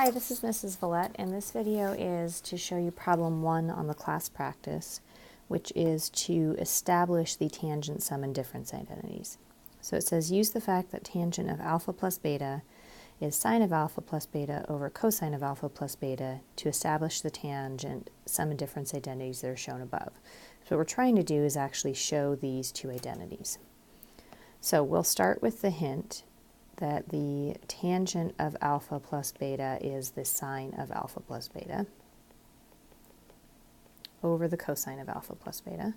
Hi, this is Mrs. Villette, and this video is to show you problem 1 on the class practice, which is to establish the tangent sum and difference identities. So it says use the fact that tangent of alpha plus beta is sine of alpha plus beta over cosine of alpha plus beta to establish the tangent sum and difference identities that are shown above. So what we're trying to do is actually show these two identities. So we'll start with the hint that the tangent of alpha plus beta is the sine of alpha plus beta over the cosine of alpha plus beta.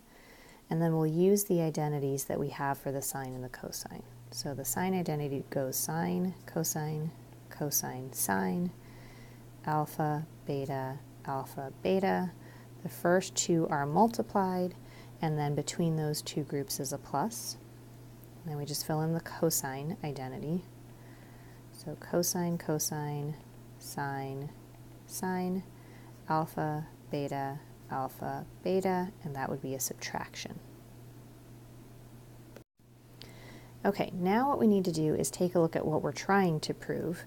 And then we'll use the identities that we have for the sine and the cosine. So the sine identity goes sine, cosine, cosine, sine, alpha, beta, alpha, beta. The first two are multiplied, and then between those two groups is a plus. Then we just fill in the cosine identity. So cosine, cosine, sine, sine, alpha, beta, and that would be a subtraction. Okay, now what we need to do is take a look at what we're trying to prove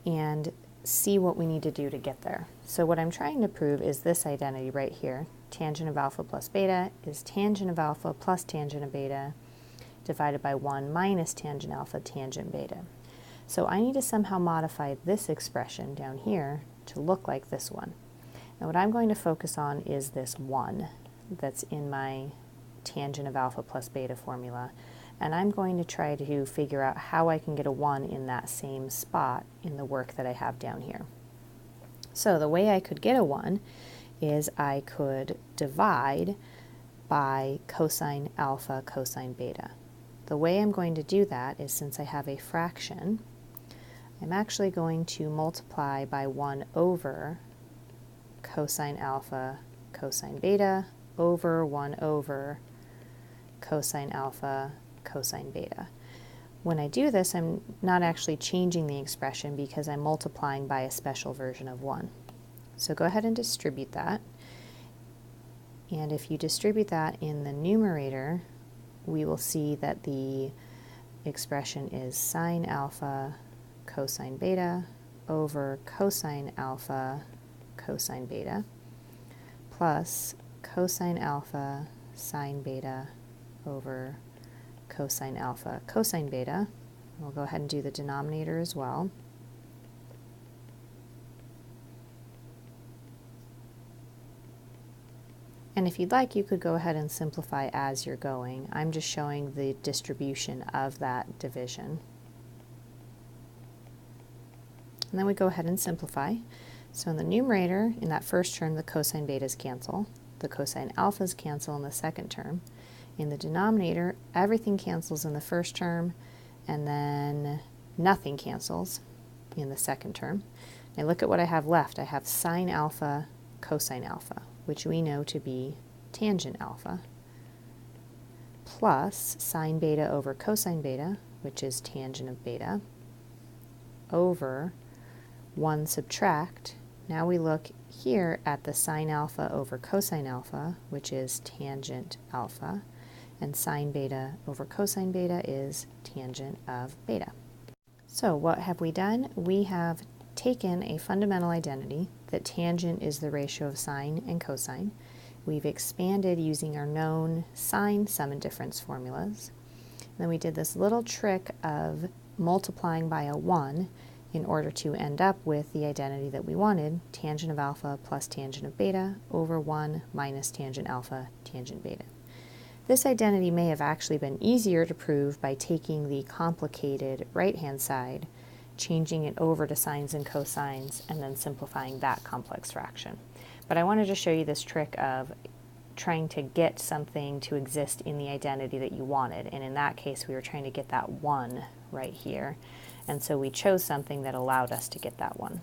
and see what we need to do to get there. So what I'm trying to prove is this identity right here. Tangent of alpha plus beta is tangent of alpha plus tangent of beta divided by 1 minus tangent alpha tangent beta. So I need to somehow modify this expression down here to look like this one. And what I'm going to focus on is this 1 that's in my tangent of alpha plus beta formula. And I'm going to try to figure out how I can get a 1 in that same spot in the work that I have down here. So the way I could get a 1 is I could divide by cosine alpha cosine beta. The way I'm going to do that is, since I have a fraction, I'm actually going to multiply by 1 over cosine alpha cosine beta over 1 over cosine alpha cosine beta. When I do this, I'm not actually changing the expression because I'm multiplying by a special version of 1. So go ahead and distribute that. And if you distribute that in the numerator, we will see that the expression is sine alpha cosine beta over cosine alpha cosine beta plus cosine alpha sine beta over cosine alpha cosine beta. We'll go ahead and do the denominator as well. And if you'd like, you could go ahead and simplify as you're going. I'm just showing the distribution of that division. And then we go ahead and simplify. So in the numerator, in that first term, the cosine betas cancel. The cosine alphas cancel in the second term. In the denominator, everything cancels in the first term, and then nothing cancels in the second term. Now look at what I have left. I have sine alpha cosine alpha, which we know to be tangent alpha, plus sine beta over cosine beta, which is tangent of beta, over 1 subtract. Now we look here at the sine alpha over cosine alpha, which is tangent alpha, and sine beta over cosine beta is tangent of beta. So what have we done? We have taken a fundamental identity that tangent is the ratio of sine and cosine. We've expanded using our known sine sum and difference formulas. And then we did this little trick of multiplying by a 1 in order to end up with the identity that we wanted, tangent of alpha plus tangent of beta over 1 minus tangent alpha tangent beta. This identity may have actually been easier to prove by taking the complicated right-hand side, changing it over to sines and cosines, and then simplifying that complex fraction. But I wanted to show you this trick of trying to get something to exist in the identity that you wanted. And in that case, we were trying to get that 1 right here. And so we chose something that allowed us to get that 1.